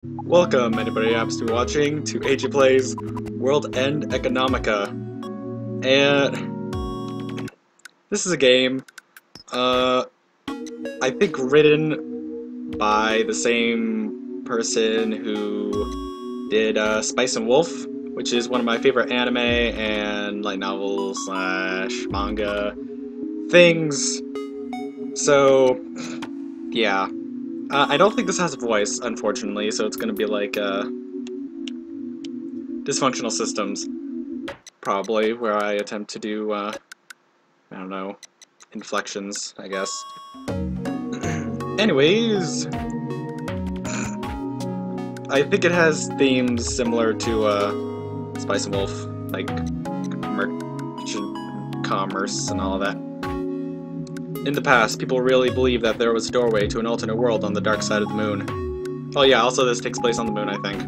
Welcome, anybody who happens to be watching, to AJ Plays World End Economica. And this is a game, I think written by the same person who did Spice and Wolf, which is one of my favorite anime and light novel slash manga things. So, yeah. I don't think this has a voice, unfortunately, so it's gonna be like, Dysfunctional Systems, probably, where I attempt to do, I don't know, inflections, I guess. Anyways, I think it has themes similar to, Spice and Wolf, like, merchant commerce and all of that. In the past, people really believed that there was a doorway to an alternate world on the dark side of the moon. Oh yeah, also this takes place on the moon, I think.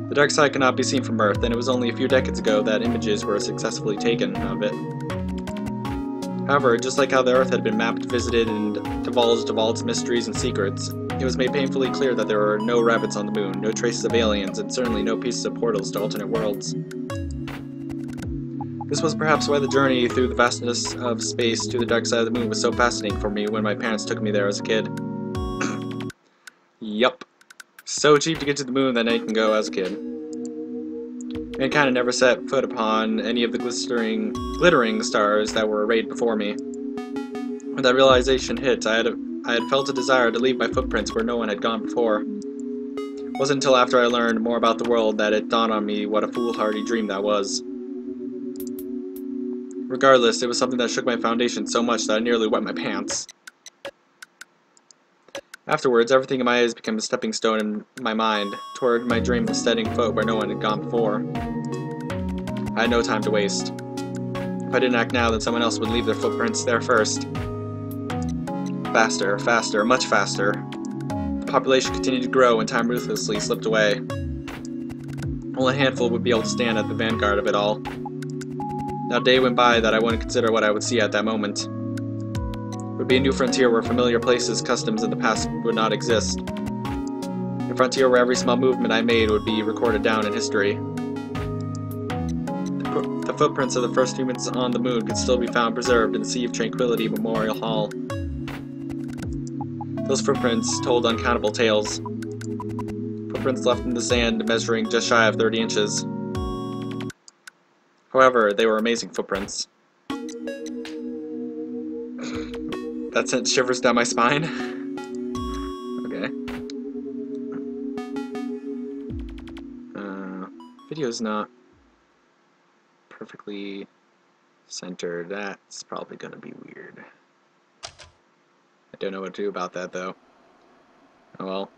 The dark side cannot be seen from Earth, and it was only a few decades ago that images were successfully taken of it. However, just like how the Earth had been mapped, visited, and divulged of all its mysteries and secrets, it was made painfully clear that there were no rabbits on the moon, no traces of aliens, and certainly no pieces of portals to alternate worlds. This was perhaps why the journey through the vastness of space to the dark side of the moon was so fascinating for me when my parents took me there as a kid. Yup. So cheap to get to the moon that anyone can go as a kid. Mankind never set foot upon any of the glittering stars that were arrayed before me. When that realization hit, I had felt a desire to leave my footprints where no one had gone before. It wasn't until after I learned more about the world that it dawned on me what a foolhardy dream that was. Regardless, it was something that shook my foundation so much that I nearly wet my pants. Afterwards, everything in my eyes became a stepping stone in my mind, toward my dream of steadying foot where no one had gone before. I had no time to waste. If I didn't act now, then someone else would leave their footprints there first. Faster, faster, much faster. The population continued to grow and time ruthlessly slipped away. Only a handful would be able to stand at the vanguard of it all. Not a day went by that I wouldn't consider what I would see at that moment. It would be a new frontier where familiar places, customs in the past would not exist. A frontier where every small movement I made would be recorded down in history. The footprints of the first humans on the moon could still be found preserved in the Sea of Tranquility Memorial Hall. Those footprints told uncountable tales. Footprints left in the sand measuring just shy of 30 inches. However, they were amazing footprints. That sent shivers down my spine. Okay. Video's not perfectly centered. That's probably gonna be weird. I don't know what to do about that, though. Oh well.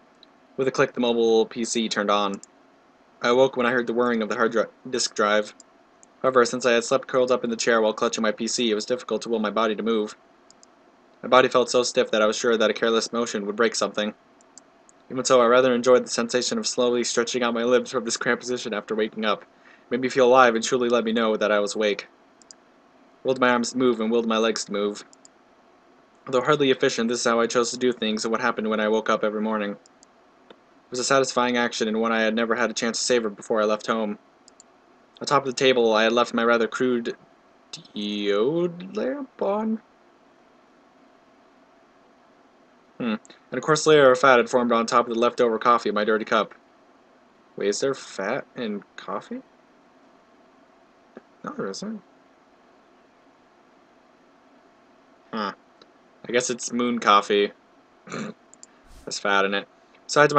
With a click, the mobile PC turned on. I awoke when I heard the whirring of the hard disk drive. However, since I had slept curled up in the chair while clutching my PC, it was difficult to will my body to move. My body felt so stiff that I was sure that a careless motion would break something. Even so, I rather enjoyed the sensation of slowly stretching out my limbs from this cramped position after waking up. It made me feel alive and truly let me know that I was awake. I willed my arms to move and willed my legs to move. Although hardly efficient, this is how I chose to do things and what happened when I woke up every morning. It was a satisfying action and one I had never had a chance to savor before I left home. On top of the table, I had left my rather crude diode lamp on. And a coarse layer of fat had formed on top of the leftover coffee in my dirty cup. Wait, is there fat in coffee? No, there isn't. Huh. I guess it's moon coffee. There's fat in it. Beside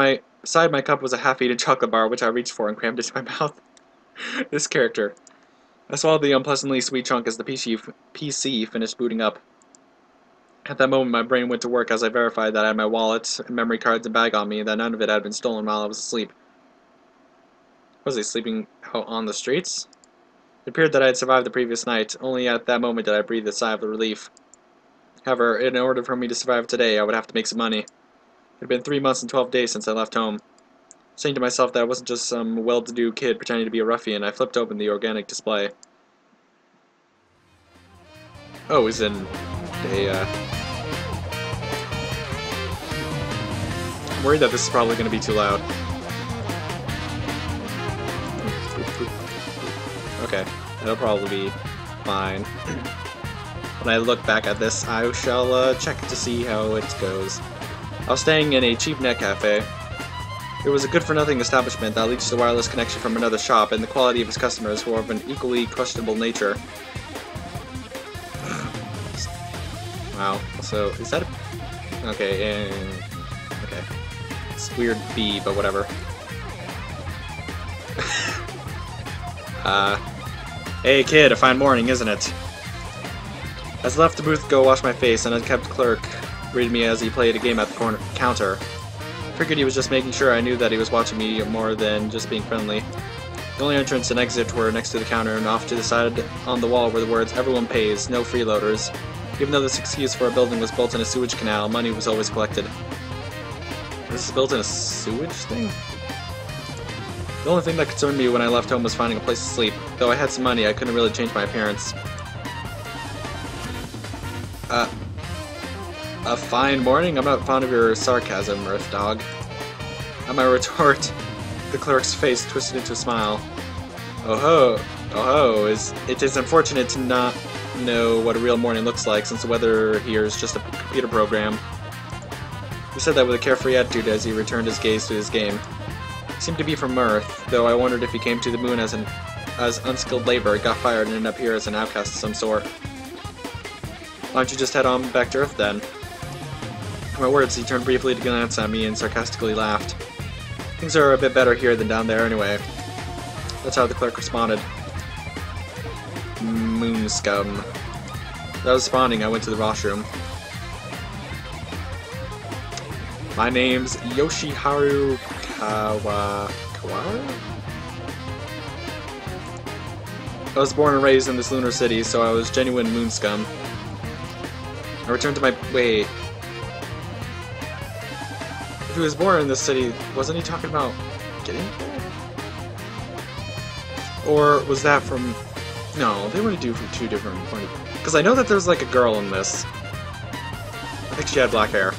my cup was a half-eaten chocolate bar, which I reached for and crammed into my mouth. This character. I swallowed the unpleasantly sweet chunk as the PC finished booting up. At that moment, my brain went to work as I verified that I had my wallet, memory cards, and bag on me, and that none of it had been stolen while I was asleep. Was I sleeping out on the streets? It appeared that I had survived the previous night. Only at that moment did I breathe a sigh of relief. However, in order for me to survive today, I would have to make some money. It had been 3 months and 12 days since I left home. Saying to myself that I wasn't just some well-to-do kid pretending to be a ruffian, I flipped open the organic display. Oh, he's in a worried that this is probably going to be too loud. Okay, that'll probably be fine. When I look back at this, I shall check to see how it goes. I was staying in a cheap net cafe. It was a good-for-nothing establishment that leached a wireless connection from another shop, and the quality of its customers were of an equally questionable nature. Wow. So, is that a... Okay, okay. It's weird B, but whatever. Hey kid, a fine morning, isn't it? As I left the booth to go wash my face, an unkept clerk greeted me as he played a game at the counter. Figured he was just making sure I knew that he was watching me more than just being friendly. The only entrance and exit were next to the counter, and off to the side on the wall were the words, "Everyone pays, no freeloaders." Even though this excuse for a building was built in a sewage canal, money was always collected. This is built in a sewage thing? The only thing that concerned me when I left home was finding a place to sleep. Though I had some money, I couldn't really change my appearance. A fine morning? I'm not fond of your sarcasm, Earth Dog. At my retort, the clerk's face twisted into a smile. Oh ho, it is unfortunate to not know what a real morning looks like, since the weather here is just a computer program. He said that with a carefree attitude as he returned his gaze to his game. He seemed to be from Earth, though I wondered if he came to the moon as unskilled labor, got fired, and ended up here as an outcast of some sort. Why don't you just head on back to Earth then? At my words, he turned briefly to glance at me and sarcastically laughed. Things are a bit better here than down there anyway. That's how the clerk responded. Moon scum. As I was responding, I went to the washroom. My name's Yoshiharu Kawara? I was born and raised in this lunar city, so I was genuine moon scum. I returned to my... Wait. If he was born in this city, wasn't he talking about getting there? Or was that from... No, they want to do from two different points of view. Because I know that there's like a girl in this. I think she had black hair.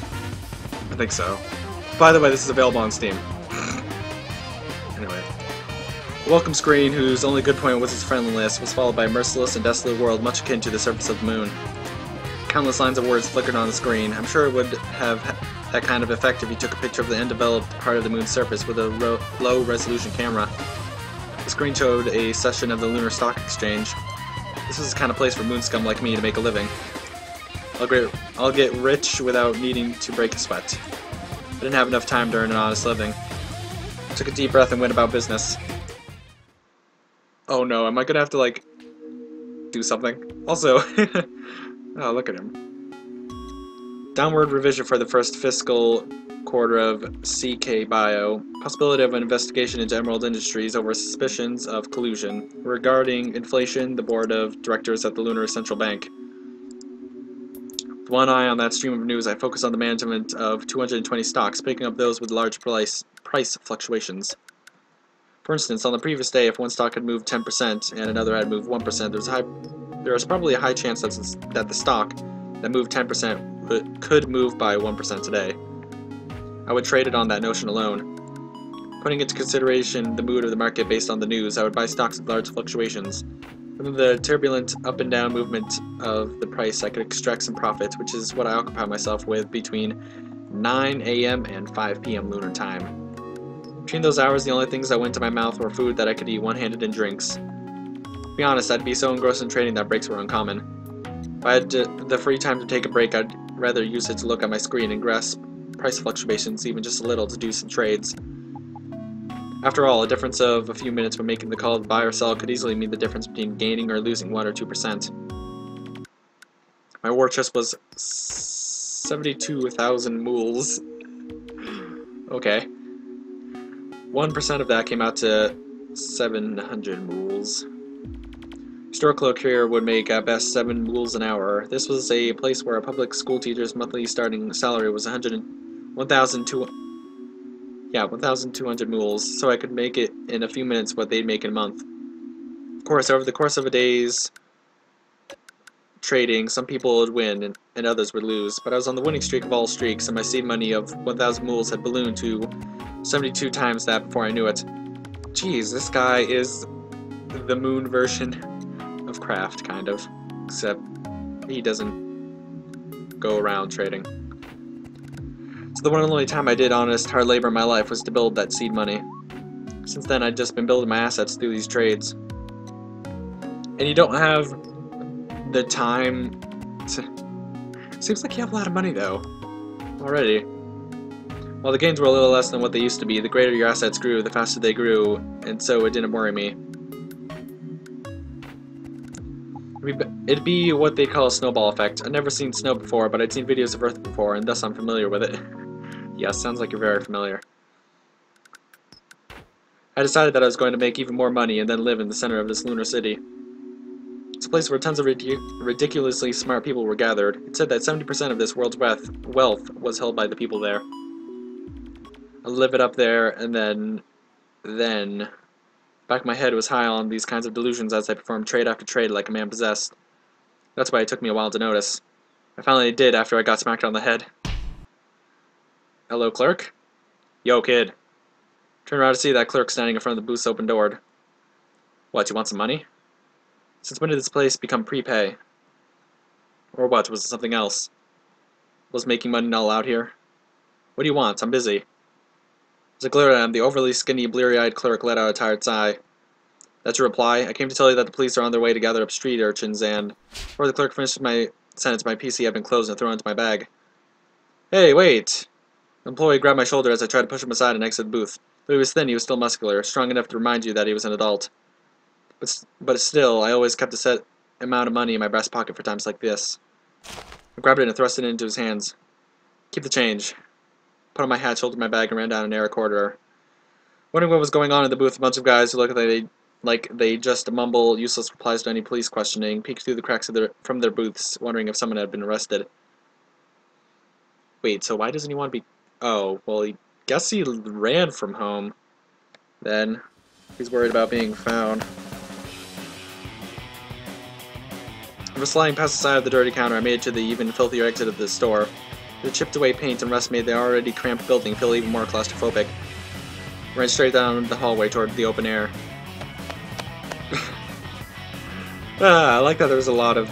I think so. By the way, this is available on Steam. Anyway. The welcome screen, whose only good point was its friendliness, was followed by a merciless and desolate world much akin to the surface of the moon. Countless lines of words flickered on the screen. I'm sure it would have that kind of effect if you took a picture of the undeveloped part of the moon's surface with a low-resolution camera. The screen showed a session of the Lunar Stock Exchange. This is the kind of place for moon scum like me to make a living. I'll get rich without needing to break a sweat. I didn't have enough time to earn an honest living. I took a deep breath and went about business. Oh no, am I gonna have to, like, do something? Also, oh, look at him. Downward revision for the first fiscal quarter of CK Bio. Possibility of an investigation into Emerald Industries over suspicions of collusion. Regarding inflation, the board of directors at the Lunar Central Bank. With one eye on that stream of news, I focus on the management of 220 stocks, picking up those with large price fluctuations. For instance, on the previous day, if one stock had moved 10% and another had moved 1%, there was probably a high chance that the stock that moved 10% could move by 1% today. I would trade it on that notion alone. Putting into consideration the mood of the market based on the news, I would buy stocks with large fluctuations. From the turbulent up and down movement of the price, I could extract some profit, which is what I occupy myself with between 9 AM and 5 PM lunar time. Between those hours, the only things that went to my mouth were food that I could eat one-handed and drinks. To be honest, I'd be so engrossed in trading that breaks were uncommon. If I had the free time to take a break, I'd rather use it to look at my screen and grasp price fluctuations, even just a little, to do some trades. After all, a difference of a few minutes when making the call to buy or sell could easily mean the difference between gaining or losing 1 or 2%. My war chest was 72,000 mools. Okay. 1% of that came out to 700 mools. Store clerk here would make at best 7 mools an hour. This was a place where a public school teacher's monthly starting salary was 1,200 mools, so I could make it in a few minutes what they'd make in a month. Of course, over the course of a day's trading, some people would win and others would lose, but I was on the winning streak of all streaks, and my seed money of 1,000 mools had ballooned to 72 times that before I knew it. Jeez, this guy is the moon version of Craft, kind of, except he doesn't go around trading. So the one and only time I did honest, hard labor in my life was to build that seed money. Since then, I'd just been building my assets through these trades. And you don't have the time to... Seems like you have a lot of money, though, already. While the gains were a little less than what they used to be, the greater your assets grew, the faster they grew, and so it didn't worry me. It'd be what they call a snowball effect. I'd never seen snow before, but I'd seen videos of Earth before, and thus I'm familiar with it. Yes, sounds like you're very familiar. I decided that I was going to make even more money and then live in the center of this lunar city. It's a place where tons of ridiculously smart people were gathered. It said that 70% of this world's wealth was held by the people there. I'd live it up there, and then... Back of my head was high on these kinds of delusions as I performed trade after trade like a man possessed. That's why it took me a while to notice. I finally did after I got smacked on the head. Hello, clerk? Yo, kid. Turned around to see that clerk standing in front of the booth's open door. What, you want some money? Since when did this place become prepay? Or what, was it something else? Was making money not allowed here? What do you want? I'm busy. As I glared at him, the overly skinny, bleary-eyed clerk let out a tired sigh. That's your reply? I came to tell you that the police are on their way to gather up street urchins and... Before the clerk finished my sentence, my PC had been closed and thrown into my bag. Hey, wait! The employee grabbed my shoulder as I tried to push him aside and exit the booth. Though he was thin, he was still muscular, strong enough to remind you that he was an adult. But still, I always kept a set amount of money in my breast pocket for times like this. I grabbed it and thrust it into his hands. Keep the change. Put on my hat, shouldered my bag, and ran down a narrow corridor. Wondering what was going on in the booth, a bunch of guys who looked like they just mumble useless replies to any police questioning, peeked through the cracks of from their booths, wondering if someone had been arrested. Wait, so why doesn't he want to be... Oh, well, I guess he ran from home. Then, he's worried about being found. After sliding past the side of the dirty counter, I made it to the even filthier exit of the store. The chipped away paint and rust made the already cramped building feel even more claustrophobic. I ran straight down the hallway toward the open air. I like that there was a lot of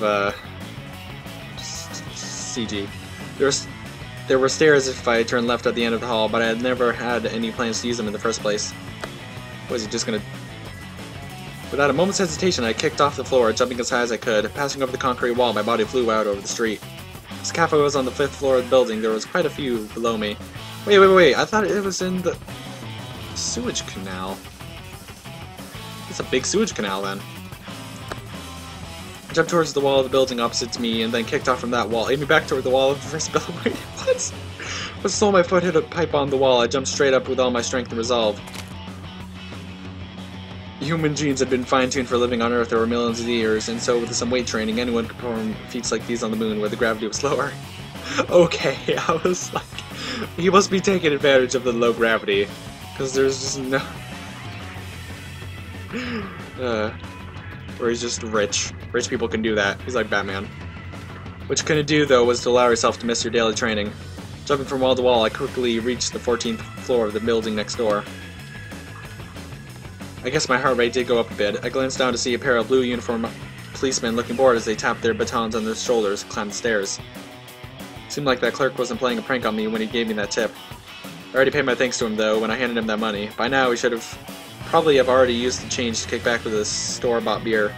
CG. There were stairs if I turned left at the end of the hall, but I had never had any plans to use them in the first place. Was he just gonna... Without a moment's hesitation, I kicked off the floor, jumping as high as I could. Passing over the concrete wall, my body flew out over the street. This cafe was on the 5th floor of the building. There was quite a few below me. Wait, I thought it was in the sewage canal. It's a big sewage canal, then. I jumped towards the wall of the building opposite to me, and then kicked off from that wall, aiming back toward the wall of the first building. Wait, what? But the sole of my foot hit a pipe on the wall. I jumped straight up with all my strength and resolve. Human genes had been fine-tuned for living on Earth over millions of years, and so with some weight training, anyone could perform feats like these on the moon, where the gravity was lower. Okay, I was like, he must be taking advantage of the low gravity, because there's just no... Or he's just rich. Rich people can do that. He's like Batman. What you couldn't do, though, was to allow yourself to miss your daily training. Jumping from wall to wall, I quickly reached the 14th floor of the building next door. I guess my heart rate did go up a bit. I glanced down to see a pair of blue uniformed policemen looking bored as they tapped their batons on their shoulders and climbed the stairs. Seemed like that clerk wasn't playing a prank on me when he gave me that tip. I already paid my thanks to him, though, when I handed him that money. By now, he should have probably already used the change to kick back with a store-bought beer.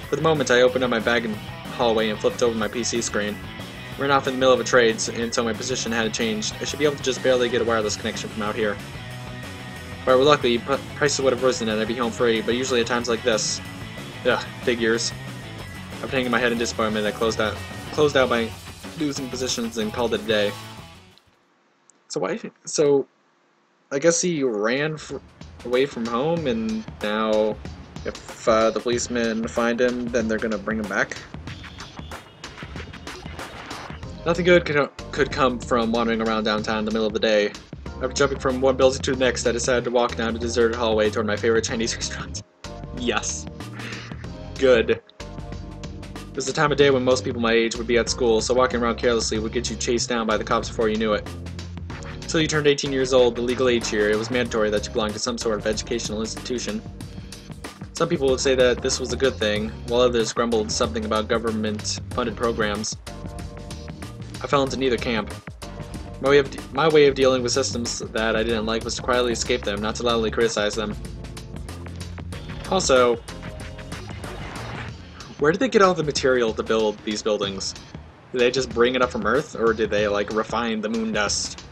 For the moment, I opened up my bag in the hallway and flipped over my PC screen. I ran off in the middle of a trade, until my position hadn't changed. I should be able to just barely get a wireless connection from out here. If I were lucky, prices would have risen and I'd be home free, but usually at times like this... Ugh, figures. After hanging my head in disappointment, I closed out by losing positions and called it a day. So I guess he ran away from home, and now if the policemen find him, then they're gonna bring him back? Nothing good could come from wandering around downtown in the middle of the day. After jumping from one building to the next, I decided to walk down a deserted hallway toward my favorite Chinese restaurant. Yes. Good. was the time of day when most people my age would be at school, so walking around carelessly would get you chased down by the cops before you knew it. Until you turned 18 years old, the legal age here, it was mandatory that you belonged to some sort of educational institution. Some people would say that this was a good thing, while others grumbled something about government-funded programs. I fell into neither camp. My way of dealing with systems that I didn't like was to quietly escape them, not to loudly criticize them. Also, where did they get all the material to build these buildings? Did they just bring it up from Earth, or did they, like, refine the moon dust?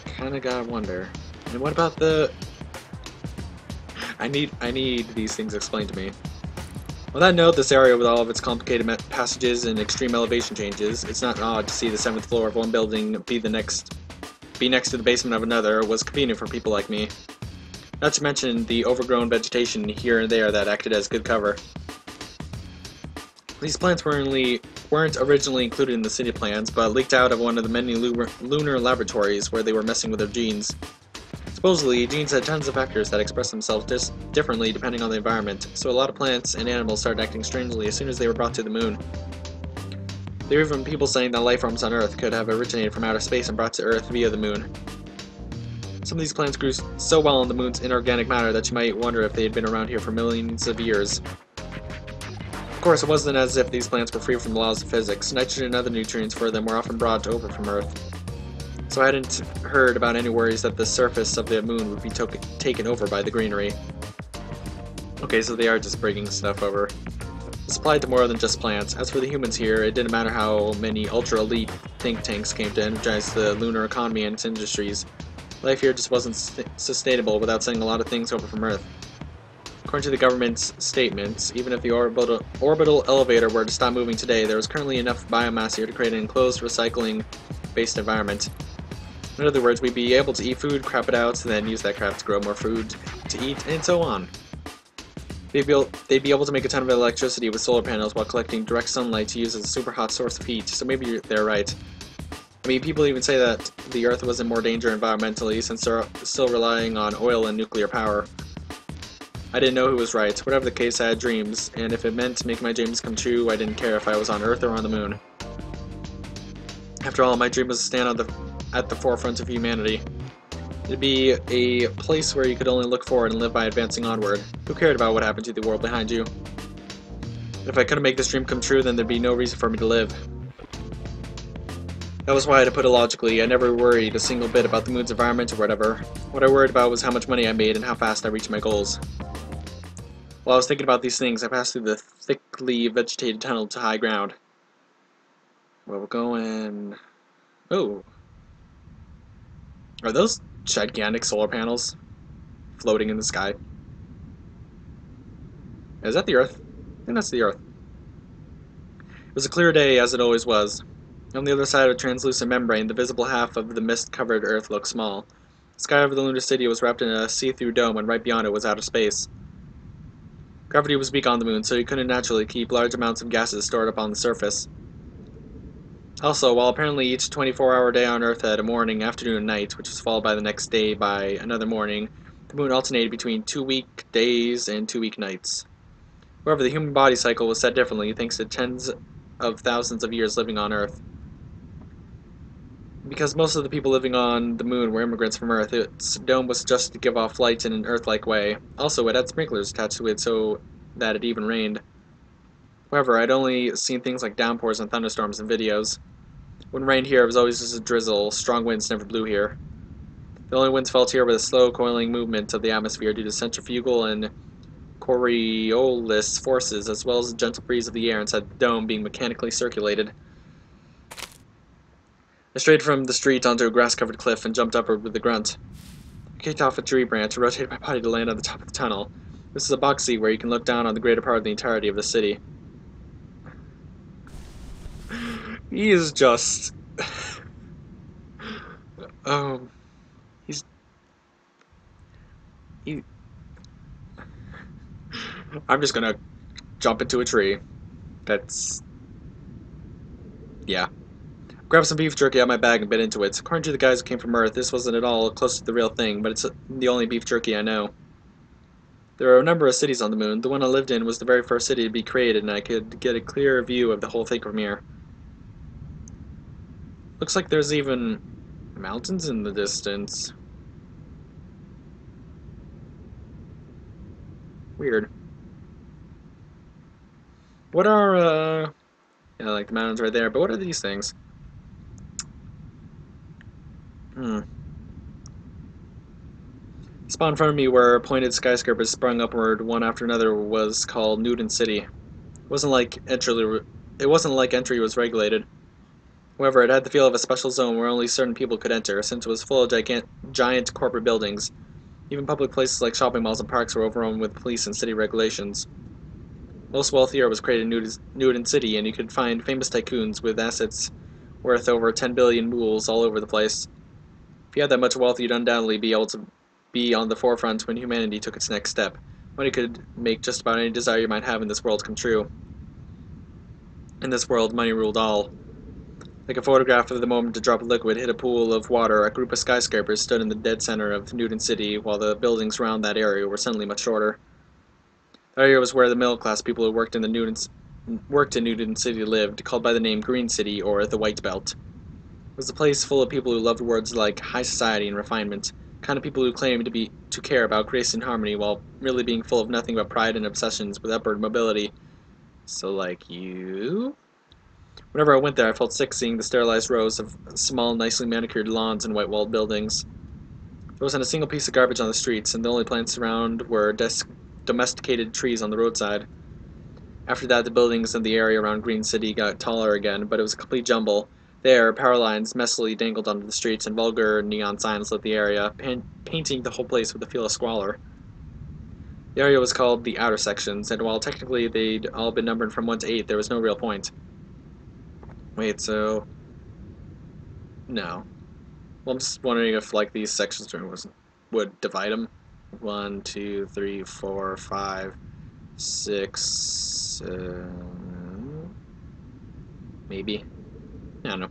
Kinda gotta wonder. And what about the... I need these things explained to me. On that note, this area with all of its complicated passages and extreme elevation changes, it's not odd to see the 7th floor of one building be next to the basement of another was convenient for people like me. Not to mention the overgrown vegetation here and there that acted as good cover. These plants weren't originally included in the city plans, but leaked out of one of the many lunar laboratories where they were messing with their genes. Supposedly, genes had tons of factors that express themselves differently depending on the environment, so a lot of plants and animals started acting strangely as soon as they were brought to the moon. There were even people saying that life forms on Earth could have originated from outer space and brought to Earth via the moon. Some of these plants grew so well on the moon's inorganic matter that you might wonder if they had been around here for millions of years. Of course, it wasn't as if these plants were free from the laws of physics. Nitrogen and other nutrients for them were often brought over from Earth. So I hadn't heard about any worries that the surface of the moon would be taken over by the greenery. Okay, so they are just bringing stuff over. This applied to more than just plants. As for the humans here, it didn't matter how many ultra-elite think tanks came to energize the lunar economy and its industries. Life here just wasn't sustainable without sending a lot of things over from Earth. According to the government's statements, even if the orbital elevator were to stop moving today, there was currently enough biomass here to create an enclosed, recycling-based environment. In other words, we'd be able to eat food, crap it out, then use that crap to grow more food to eat, and so on. They'd be able to make a ton of electricity with solar panels while collecting direct sunlight to use as a super hot source of heat, so maybe they're right. I mean, people even say that the Earth was in more danger environmentally since they're still relying on oil and nuclear power. I didn't know who was right. Whatever the case, I had dreams, and if it meant to make my dreams come true, I didn't care if I was on Earth or on the moon. After all, my dream was to stand at the forefront of humanity. It'd be a place where you could only look forward and live by advancing onward. Who cared about what happened to the world behind you? If I couldn't make this dream come true, then there'd be no reason for me to live. That was why, to put it logically, I never worried a single bit about the moon's environment or whatever. What I worried about was how much money I made and how fast I reached my goals. While I was thinking about these things, I passed through the thickly vegetated tunnel to high ground. Where we're going... Oh. Are those gigantic solar panels floating in the sky? Is that the Earth? I think that's the Earth. It was a clear day, as it always was. On the other side of a translucent membrane, the visible half of the mist-covered Earth looked small. The sky over the lunar city was wrapped in a see-through dome, and right beyond it was outer space. Gravity was weak on the moon, so you couldn't naturally keep large amounts of gases stored up on the surface. Also, while apparently each 24-hour day on Earth had a morning, afternoon, and night, which was followed by the next day by another morning, the moon alternated between 2-week days and 2-week nights. However, the human body cycle was set differently, thanks to tens of thousands of years living on Earth. Because most of the people living on the moon were immigrants from Earth, its dome was just to give off light in an Earth-like way. Also, it had sprinklers attached to it so that it even rained. However, I'd only seen things like downpours and thunderstorms in videos. When it rained here, it was always just a drizzle. Strong winds never blew here. The only winds felt here were the slow coiling movement of the atmosphere due to centrifugal and Coriolis forces, as well as the gentle breeze of the air inside the dome being mechanically circulated. I strayed from the street onto a grass-covered cliff and jumped upward with a grunt. I kicked off a tree branch and rotated my body to land on the top of the tunnel. This is a box seat where you can look down on the greater part of the entirety of the city. He is just... I'm just gonna jump into a tree. That's... yeah. Grabbed some beef jerky out of my bag and bit into it. According to the guys who came from Earth, this wasn't at all close to the real thing, but it's the only beef jerky I know. There are a number of cities on the moon. The one I lived in was the very first city to be created, and I could get a clearer view of the whole thing from here. Looks like there's even mountains in the distance. Weird. What are, yeah, like the mountains right there, but what are these things? Hmm. The spot in front of me where pointed skyscrapers sprung upward one after another was called Newton City. It wasn't like entry was regulated. However, it had the feel of a special zone where only certain people could enter, since it was full of giant corporate buildings. Even public places like shopping malls and parks were overrun with police and city regulations. Most wealth here was created in Newton City, and you could find famous tycoons with assets worth over 10 billion mools all over the place. If you had that much wealth, you'd undoubtedly be able to be on the forefront when humanity took its next step. Money could make just about any desire you might have in this world come true. In this world, money ruled all. Like a photograph of the moment a drop of liquid hit a pool of water, a group of skyscrapers stood in the dead center of Newton City, while the buildings around that area were suddenly much shorter. That area was where the middle-class people who worked in Newton City lived, called by the name Green City or the White Belt. It was a place full of people who loved words like high society and refinement, kind of people who claimed to care about grace and harmony while really being full of nothing but pride and obsessions with upward mobility. So like you? Whenever I went there, I felt sick seeing the sterilized rows of small, nicely manicured lawns and white-walled buildings. There wasn't a single piece of garbage on the streets, and the only plants around were domesticated trees on the roadside. After that, the buildings in the area around Green City got taller again, but it was a complete jumble. There, power lines messily dangled onto the streets, and vulgar neon signs lit the area, painting the whole place with a feel of squalor. The area was called the Outer Sections, and while technically they'd all been numbered from 1 to 8, there was no real point. Wait, so... No. Well, I'm just wondering if, like, these sections would divide them. 1, 2, 3, 4, 5, 6, maybe. I don't know.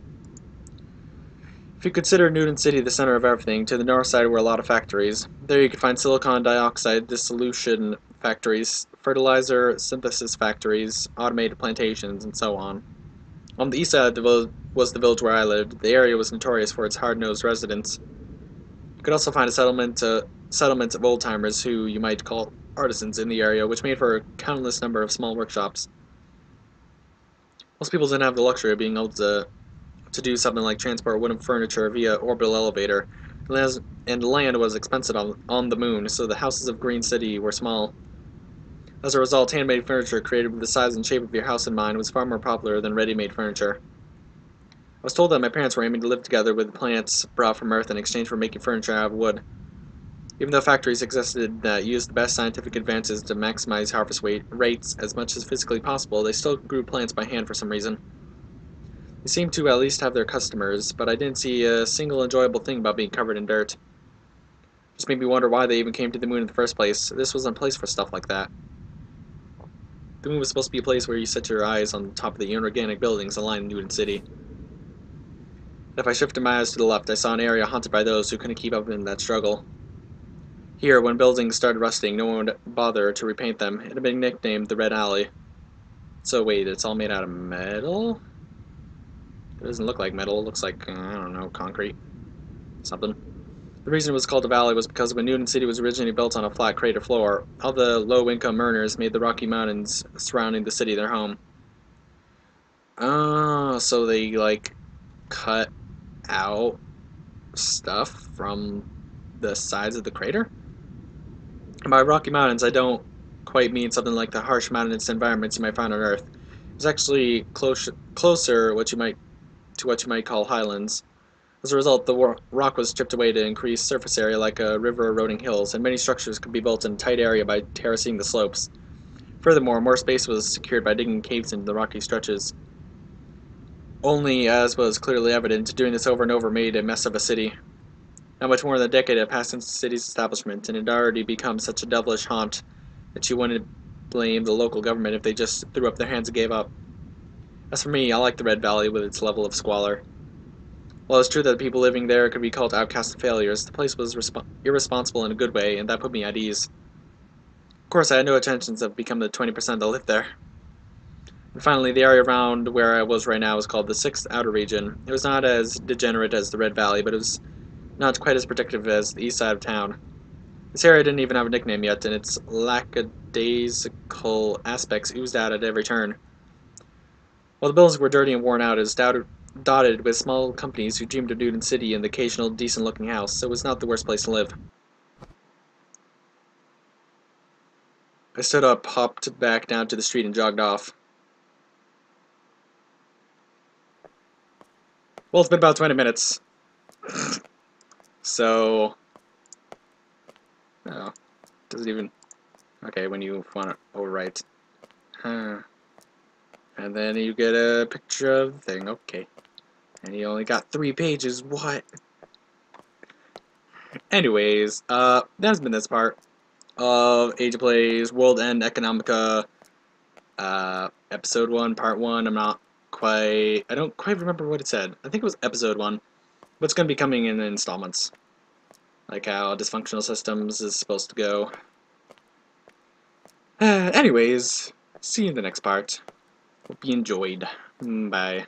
If you consider Newton City the center of everything, to the north side were a lot of factories. There you could find silicon dioxide dissolution factories, fertilizer synthesis factories, automated plantations, and so on. On the east side of the village was the village where I lived. The area was notorious for its hard-nosed residents. You could also find settlements of old-timers who you might call artisans in the area, which made for a countless number of small workshops. Most people didn't have the luxury of being able to do something like transport wooden furniture via orbital elevator, and land was expensive on the moon, so the houses of Green City were small. As a result, handmade furniture created with the size and shape of your house in mind was far more popular than ready-made furniture. I was told that my parents were aiming to live together with plants brought from Earth in exchange for making furniture out of wood. Even though factories existed that used the best scientific advances to maximize harvest rates as much as physically possible, they still grew plants by hand for some reason. They seemed to at least have their customers, but I didn't see a single enjoyable thing about being covered in dirt. Just made me wonder why they even came to the moon in the first place. This wasn't a place for stuff like that. The moon was supposed to be a place where you set your eyes on top of the inorganic buildings that line Newton City. If I shifted my eyes to the left, I saw an area haunted by those who couldn't keep up in that struggle. Here, when buildings started rusting, no one would bother to repaint them. It had been nicknamed the Red Alley. So wait, it's all made out of metal? It doesn't look like metal, it looks like, I don't know, concrete. Something. The reason it was called a valley was because when Newton City was originally built on a flat crater floor, all the low-income earners made the Rocky Mountains surrounding the city their home. Oh, so they, like, cut out stuff from the sides of the crater? And by Rocky Mountains, I don't quite mean something like the harsh mountainous environments you might find on Earth. It's actually closer to what you might call highlands. As a result, the rock was stripped away to increase surface area like a river eroding hills, and many structures could be built in a tight area by terracing the slopes. Furthermore, more space was secured by digging caves into the rocky stretches. Only, as was clearly evident, doing this over and over made a mess of a city. Not much more than a decade had passed since the city's establishment, and it had already become such a devilish haunt that you wouldn't blame the local government if they just threw up their hands and gave up. As for me, I like the Red Valley with its level of squalor. While it's true that the people living there could be called outcasts and failures, the place was irresponsible in a good way, and that put me at ease. Of course, I had no intentions of becoming the 20% that lived there. And finally, the area around where I was right now was called the 6th Outer Region. It was not as degenerate as the Red Valley, but it was not quite as protective as the east side of town. This area didn't even have a nickname yet, and its lackadaisical aspects oozed out at every turn. While the buildings were dirty and worn out, it was dotted with small companies who dreamed of Newton City and the occasional decent-looking house, so it was not the worst place to live. I stood up, hopped back down to the street, and jogged off. Well, it's been about 20 minutes. So... Oh, doesn't even... Okay, when you want to overwrite. Huh. And then you get a picture of the thing, okay. And you only got 3 pages, what? Anyways, that's been this part of Age of Plays World End Economica, Episode 1, Part 1. I don't quite remember what it said. I think it was Episode 1. But it's going to be coming in installments. Like how dysfunctional systems is supposed to go. Anyways, see you in the next part. Hope you enjoyed. Bye.